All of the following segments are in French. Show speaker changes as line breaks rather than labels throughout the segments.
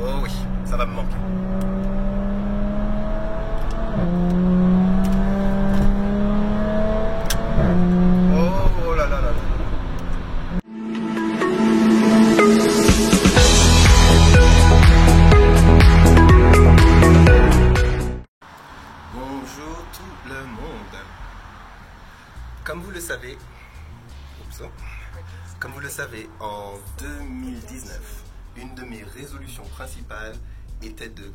Oh oui, ça va me manquer. Oh là là là là. Bonjour tout le monde. Comme vous le savez, en 2019, une de mes résolutions principales était de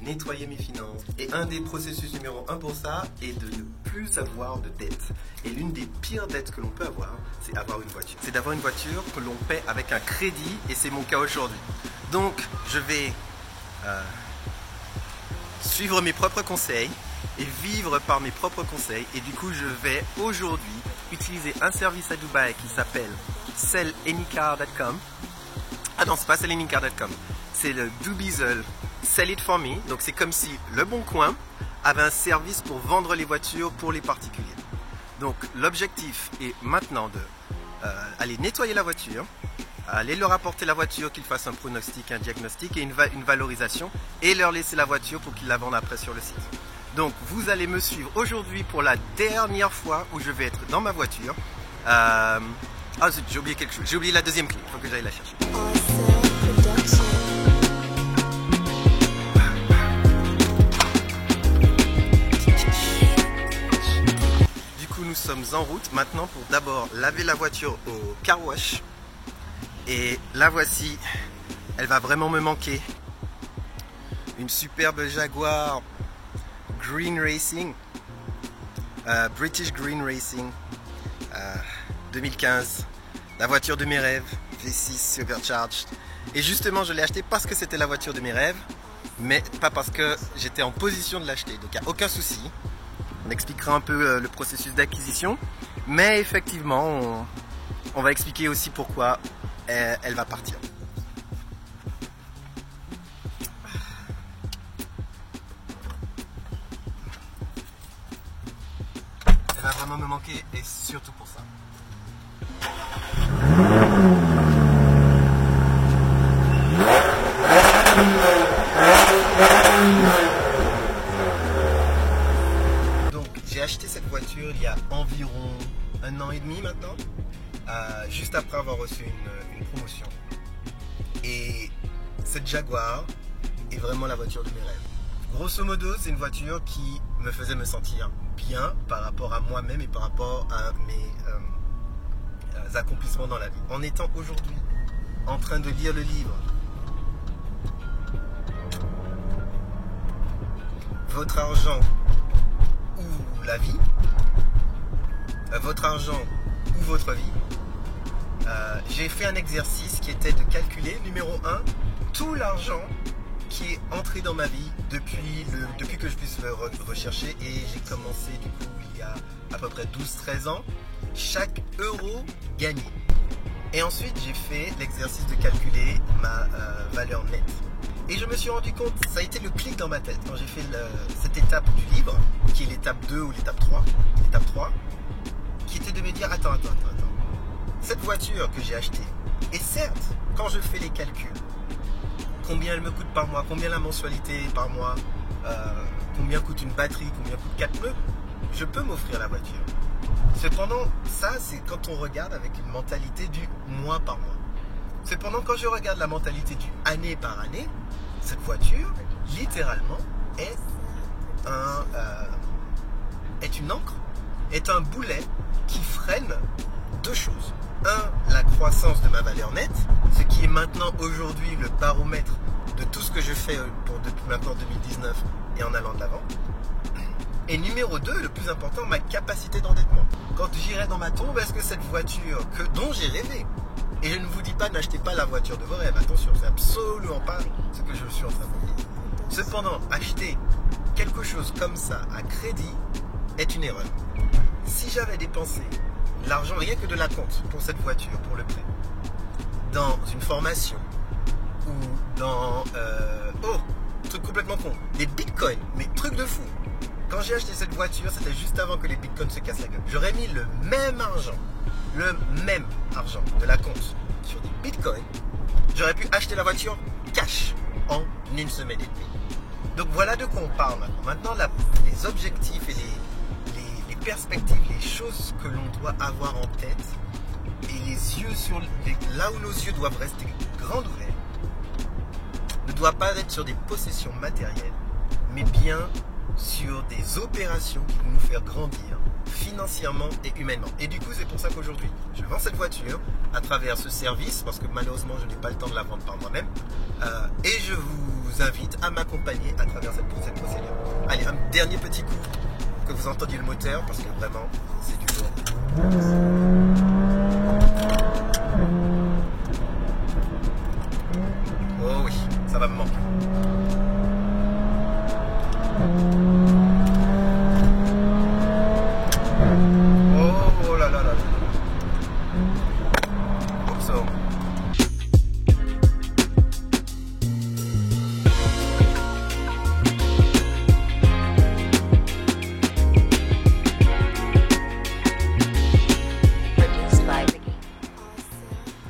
nettoyer mes finances. Et un des processus numéro 1 pour ça est de ne plus avoir de dettes. Et l'une des pires dettes que l'on peut avoir, c'est avoir une voiture. C'est d'avoir une voiture que l'on paie avec un crédit, et c'est mon cas aujourd'hui. Donc, je vais suivre mes propres conseils et vivre par mes propres conseils. Et du coup, je vais aujourd'hui utiliser un service à Dubaï qui s'appelle sellenycar.com. Ah non, c'est pas sellenycar.com, c'est le Dubizzle Sell It For Me. Donc c'est comme si Le Bon Coin avait un service pour vendre les voitures pour les particuliers. Donc l'objectif est maintenant de aller nettoyer la voiture, aller leur apporter la voiture, qu'ils fassent un pronostic, un diagnostic et une valorisation, et leur laisser la voiture pour qu'ils la vendent après sur le site. Donc vous allez me suivre aujourd'hui pour la dernière fois où je vais être dans ma voiture. Ah zut, j'ai oublié quelque chose, j'ai oublié la deuxième clé, il faut que j'aille la chercher. Du coup nous sommes en route maintenant pour d'abord laver la voiture au car wash. Et la voici, elle va vraiment me manquer. Une superbe Jaguar Green Racing, British Green Racing, 2015, la voiture de mes rêves, V6 Supercharged. Et justement, je l'ai acheté parce que c'était la voiture de mes rêves, mais pas parce que j'étais en position de l'acheter. Donc il n'y a aucun souci. On expliquera un peu le processus d'acquisition, mais effectivement, on va expliquer aussi pourquoi elle va partir. Elle va vraiment me manquer, et surtout pour ça. Donc j'ai acheté cette voiture il y a environ 1 an et demi maintenant, juste après avoir reçu une promotion. Et cette Jaguar est vraiment la voiture de mes rêves. Grosso modo, c'est une voiture qui me faisait me sentir bien par rapport à moi-même et par rapport à mes accomplissements dans la vie. En étant aujourd'hui en train de lire le livre Votre argent ou la vie, votre argent ou votre vie, j'ai fait un exercice qui était de calculer, numéro 1, tout l'argent qui est entré dans ma vie depuis que je puisse le rechercher, et j'ai commencé du coup il y a à peu près 12-13 ans, chaque euro gagné. Et ensuite j'ai fait l'exercice de calculer ma valeur nette. Et je me suis rendu compte, ça a été le clic dans ma tête quand j'ai fait cette étape du livre, qui est l'étape 2 ou l'étape 3, qui était de me dire attends. Cette voiture que j'ai achetée, et certes, quand je fais les calculs, combien elle me coûte par mois, combien la mensualité par mois, combien coûte une batterie, combien coûte 4 pneus, je peux m'offrir la voiture. Cependant, ça c'est quand on regarde avec une mentalité du mois par mois. Cependant, quand je regarde la mentalité du année par année, cette voiture, littéralement, est une encre, est un boulet qui freine deux choses. Un, la croissance de ma valeur nette, ce qui est maintenant aujourd'hui le baromètre de tout ce que je fais depuis maintenant 2019 et en allant de l'avant. Et numéro 2, le plus important, ma capacité d'endettement. Quand j'irai dans ma tombe, est-ce que cette voiture dont j'ai rêvé, et je ne vous dis pas n'achetez pas la voiture de vos rêves, attention, c'est absolument pas ce que je suis en train de vous dire. Cependant, acheter quelque chose comme ça à crédit est une erreur. Si j'avais dépensé l'argent rien que de la compte pour cette voiture, pour le prêt, dans une formation ou dans truc complètement con, des bitcoins, mais truc de fou. Quand j'ai acheté cette voiture, c'était juste avant que les bitcoins se cassent la gueule. J'aurais mis le même argent de la compte sur des bitcoins, j'aurais pu acheter la voiture cash. en une semaine et demie. Donc voilà de quoi on parle maintenant. Maintenant, les objectifs et les perspectives, les choses que l'on doit avoir en tête et les yeux là où nos yeux doivent rester grands ouverts, ne doit pas être sur des possessions matérielles, mais bien sur des opérations qui vont nous faire grandir financièrement et humainement. Et du coup, c'est pour ça qu'aujourd'hui, je vends cette voiture à travers ce service, parce que malheureusement, je n'ai pas le temps de la vendre par moi-même. Et je vous invite à m'accompagner à travers cette procédure. Allez, un dernier petit coup, que vous entendiez le moteur, parce que vraiment, c'est du lourd. Oh oui, ça va me manquer. Oh là là là là. Oups.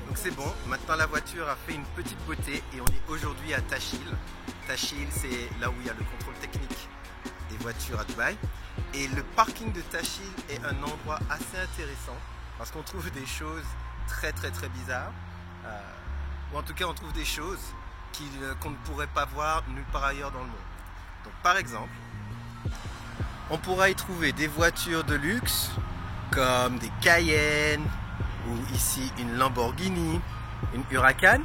Donc c'est bon, maintenant la voiture a fait une petite beauté et on est aujourd'hui à Tashil. Tashil, c'est là où il y a le contrôle technique des voitures à Dubaï. Et le parking de Tashil est un endroit assez intéressant parce qu'on trouve des choses très bizarres. Ou en tout cas on trouve des choses qu'on ne pourrait pas voir nulle part ailleurs dans le monde. Donc par exemple, on pourra y trouver des voitures de luxe comme des Cayenne ou ici une Lamborghini, une Huracan,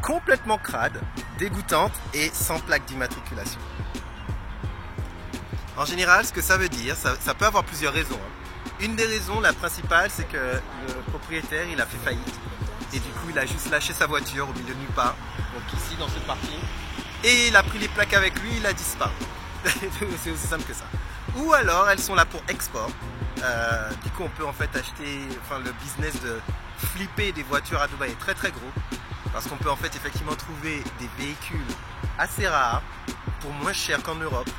complètement crade, dégoûtante et sans plaque d'immatriculation. En général, ce que ça veut dire, ça peut avoir plusieurs raisons. Une des raisons, la principale, c'est que le propriétaire, il a fait faillite. Et du coup, il a juste lâché sa voiture au milieu de nulle part, donc ici, dans ce parking. Et il a pris les plaques avec lui, il a disparu. C'est aussi simple que ça. Ou alors, elles sont là pour export. Du coup, on peut en fait acheter, le business de flipper des voitures à Dubaï est très gros. Parce qu'on peut en fait effectivement trouver des véhicules assez rares, pour moins cher qu'en Europe,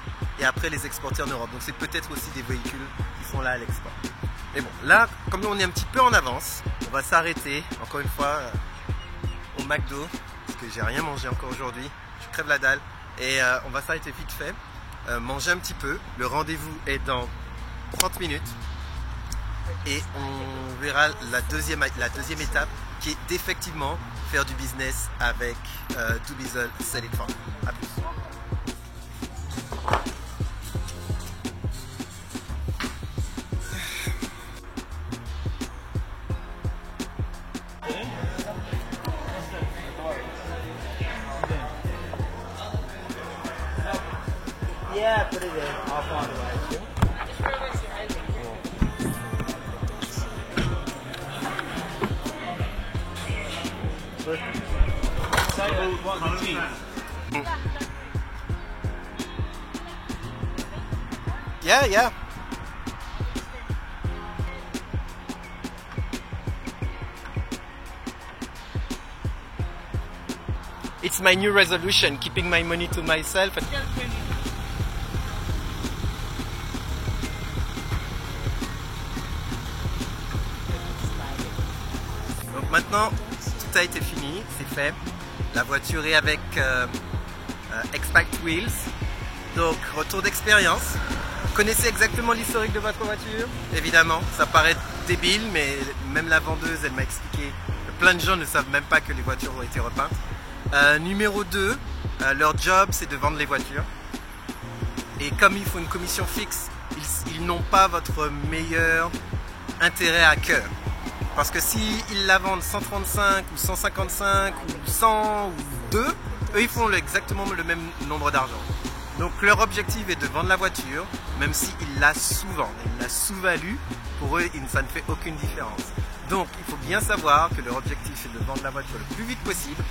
et après les exporter en Europe. Donc c'est peut-être aussi des véhicules qui sont là à l'export. Mais bon, là, comme on est un petit peu en avance, on va s'arrêter, encore une fois, au McDo, parce que j'ai rien mangé encore aujourd'hui, je crève la dalle, et on va s'arrêter vite fait, manger un petit peu. Le rendez-vous est dans 30 minutes, et on verra la deuxième étape, qui est d'effectivement faire du business avec Dubizzle Sell It Farm. A plus. Yeah, put it in. I'll find it right. Yeah. It's my new resolution, keeping my money to myself. Donc maintenant, tout a été fini, c'est fait. La voiture est avec X-Pact Wheels. Donc, retour d'expérience. Vous connaissez exactement l'historique de votre voiture? Évidemment, ça paraît débile, mais même la vendeuse, elle m'a expliqué que plein de gens ne savent même pas que les voitures ont été repeintes. Numéro 2, leur job, c'est de vendre les voitures. Et comme il faut une commission fixe, ils n'ont pas votre meilleur intérêt à cœur. Parce que s'ils la vendent 135 ou 155 ou 100 ou 2, eux ils font exactement le même nombre d'argent. Donc leur objectif est de vendre la voiture, même s'ils la sous-vendent. Ils la sous-valuent, pour eux ça ne fait aucune différence. Donc il faut bien savoir que leur objectif est de vendre la voiture le plus vite possible.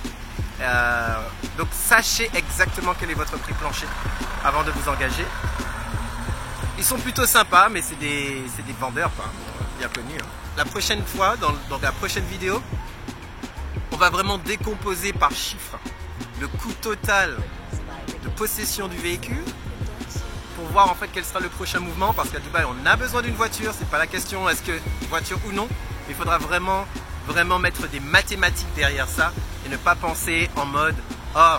Donc sachez exactement quel est votre prix plancher avant de vous engager. Ils sont plutôt sympas, mais c'est des vendeurs bien connus. La prochaine fois, dans la prochaine vidéo, on va vraiment décomposer par chiffres le coût total de possession du véhicule pour voir en fait quel sera le prochain mouvement, parce qu'à Dubaï on a besoin d'une voiture, c'est pas la question est-ce que voiture ou non, il faudra vraiment mettre des mathématiques derrière ça et ne pas penser en mode oh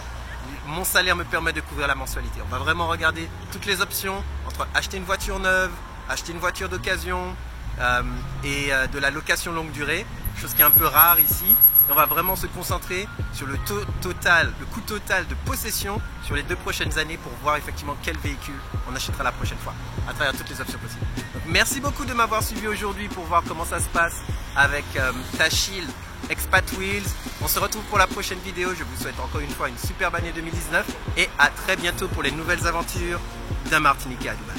mon salaire me permet de couvrir la mensualité. On va vraiment regarder toutes les options entre acheter une voiture neuve, acheter une voiture d'occasion et de la location longue durée, chose qui est un peu rare ici. Et on va vraiment se concentrer sur le coût total de possession sur les 2 prochaines années pour voir effectivement quel véhicule on achètera la prochaine fois à travers toutes les options possibles. Donc, merci beaucoup de m'avoir suivi aujourd'hui pour voir comment ça se passe avec Tashil Expat Wheels. On se retrouve pour la prochaine vidéo. Je vous souhaite encore une fois une superbe année 2019 et à très bientôt pour les nouvelles aventures d'un Martiniquais à Dubaï.